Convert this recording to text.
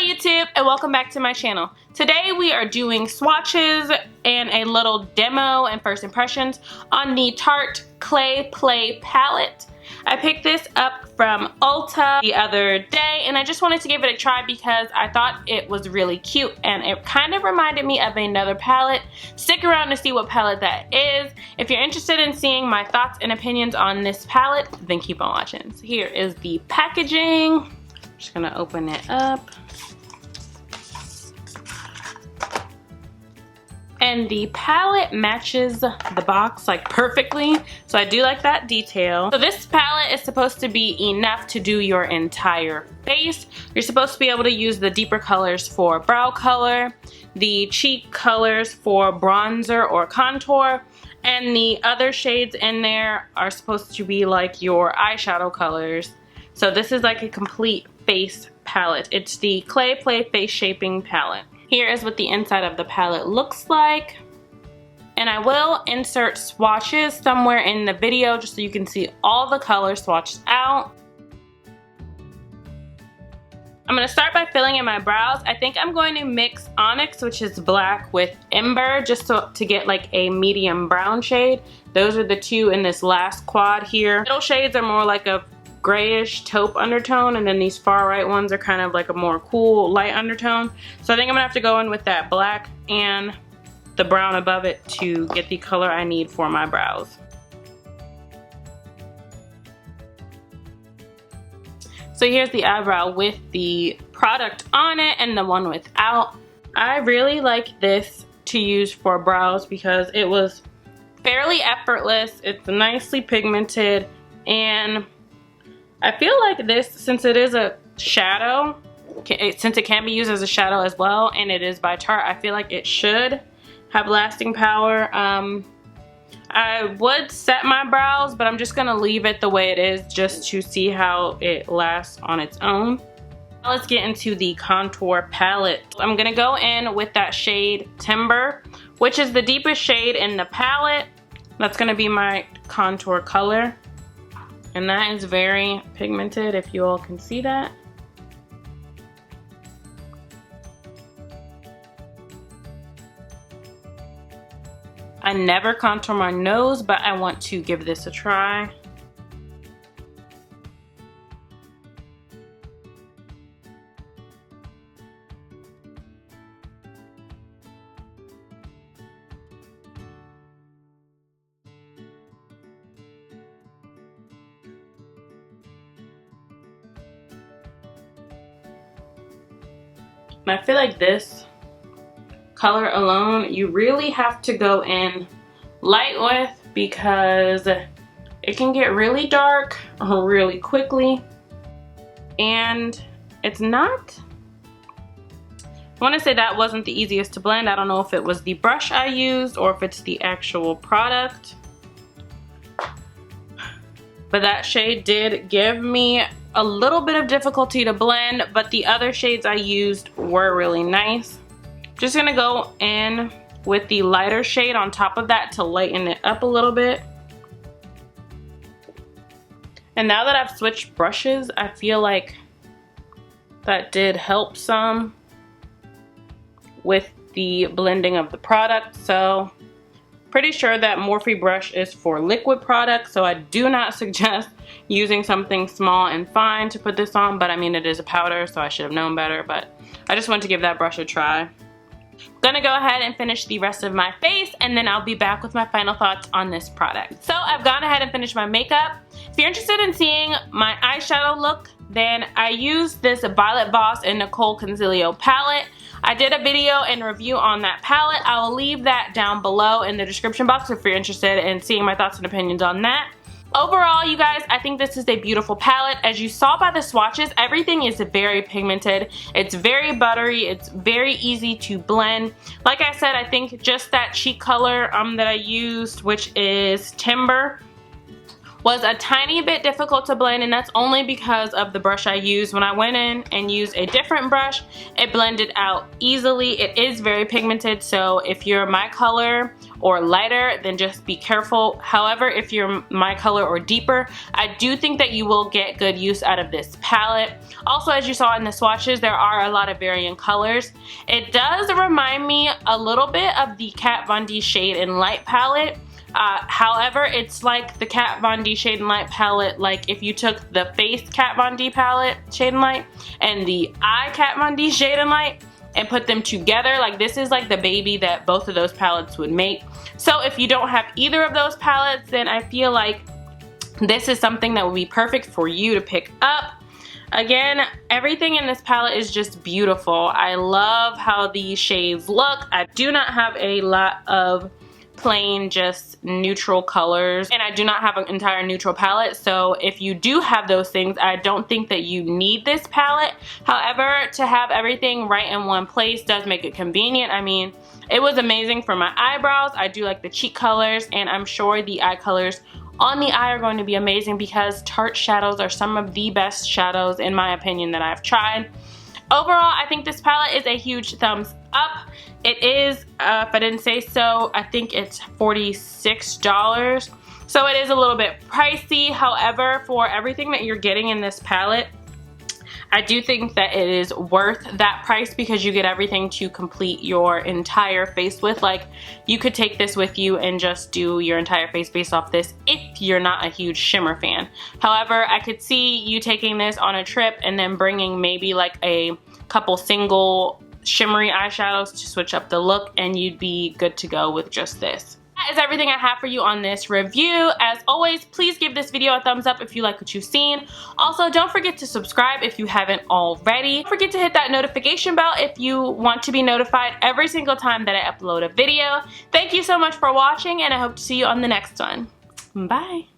YouTube and welcome back to my channel. Today we are doing swatches and a little demo and first impressions on the Tarte Clay Play palette. I picked this up from Ulta the other day and I just wanted to give it a try because I thought it was really cute and it kind of reminded me of another palette. Stick around to see what palette that is. If you're interested in seeing my thoughts and opinions on this palette, then keep on watching. So here is the packaging. I'm just gonna open it up. And the palette matches the box like perfectly, so I do like that detail. So this palette is supposed to be enough to do your entire face. You're supposed to be able to use the deeper colors for brow color, the cheek colors for bronzer or contour, and the other shades in there are supposed to be like your eyeshadow colors. So this is like a complete face palette. It's the Clay Play Face Shaping palette. Here is what the inside of the palette looks like. And I will insert swatches somewhere in the video just so you can see all the colors swatched out. I'm going to start by filling in my brows. I think I'm going to mix Onyx, which is black, with Ember just to get like a medium brown shade. Those are the two in this last quad here. Middle shades are more like a grayish taupe undertone, and then these far right ones are kind of like a more cool light undertone. So I think I'm gonna have to go in with that black and the brown above it to get the color I need for my brows. So here's the eyebrow with the product on it and the one without. I really like this to use for brows because it was fairly effortless. It's nicely pigmented, and I feel like this, since it is a shadow, since it can be used as a shadow as well, and it is by Tarte, I feel like it should have lasting power. I would set my brows, but I'm just going to leave it the way it is just to see how it lasts on its own. Now let's get into the contour palette. I'm going to go in with that shade Timber, which is the deepest shade in the palette. That's going to be my contour color. And that is very pigmented, if you all can see that. I never contour my nose, but I want to give this a try. And I feel like this color alone, you really have to go in light with because it can get really dark really quickly. And it's not, I want to say that wasn't the easiest to blend. I don't know if it was the brush I used or if it's the actual product. But that shade did give me a little bit of difficulty to blend, but the other shades I used were really nice. Just gonna go in with the lighter shade on top of that to lighten it up a little bit. And now that I've switched brushes, I feel like that did help some with the blending of the product. So pretty sure that Morphe brush is for liquid products, so I do not suggest using something small and fine to put this on, but I mean it is a powder, so I should have known better, but I just want to give that brush a try. I'm gonna go ahead and finish the rest of my face, and then I'll be back with my final thoughts on this product. So I've gone ahead and finished my makeup. If you're interested in seeing my eyeshadow look, then I used this Violet Voss and Nicol Concio palette. I did a video and review on that palette. I will leave that down below in the description box if you're interested in seeing my thoughts and opinions on that. Overall, you guys, I think this is a beautiful palette. As you saw by the swatches, everything is very pigmented. It's very buttery. It's very easy to blend. Like I said, I think just that cheek color that I used, which is Timber, was a tiny bit difficult to blend, and that's only because of the brush I used. When I went in and used a different brush, it blended out easily. It is very pigmented, so if you're my color or lighter, then just be careful. However, if you're my color or deeper, I do think that you will get good use out of this palette. Also, as you saw in the swatches, there are a lot of varying colors. It does remind me a little bit of the Kat Von D Shade and Light palette. However, it's like the Kat Von D Shade and Light palette, like if you took the face Kat Von D palette Shade and Light and the eye Kat Von D Shade and Light and put them together. Like, this is like the baby that both of those palettes would make. So if you don't have either of those palettes, then I feel like this is something that would be perfect for you to pick up. Again, everything in this palette is just beautiful. I love how these shades look. I do not have a lot of plain just neutral colors, and I do not have an entire neutral palette, so if you do have those things, I don't think that you need this palette. However, to have everything right in one place does make it convenient. I mean, it was amazing for my eyebrows. I do like the cheek colors, and I'm sure the eye colors on the eye are going to be amazing because Tarte shadows are some of the best shadows in my opinion that I've tried. Overall, I think this palette is a huge thumbs up. It is, if I didn't say so, I think it's $46. So it is a little bit pricey. However, for everything that you're getting in this palette, I do think that it is worth that price because you get everything to complete your entire face with. Like, you could take this with you and just do your entire face based off this if you're not a huge shimmer fan. However, I could see you taking this on a trip and then bringing maybe like a couple single shimmery eyeshadows to switch up the look, and you'd be good to go with just this. That is everything I have for you on this review. As always, please give this video a thumbs up if you like what you've seen. Also, don't forget to subscribe if you haven't already. Don't forget to hit that notification bell if you want to be notified every single time that I upload a video. Thank you so much for watching, and I hope to see you on the next one. Bye.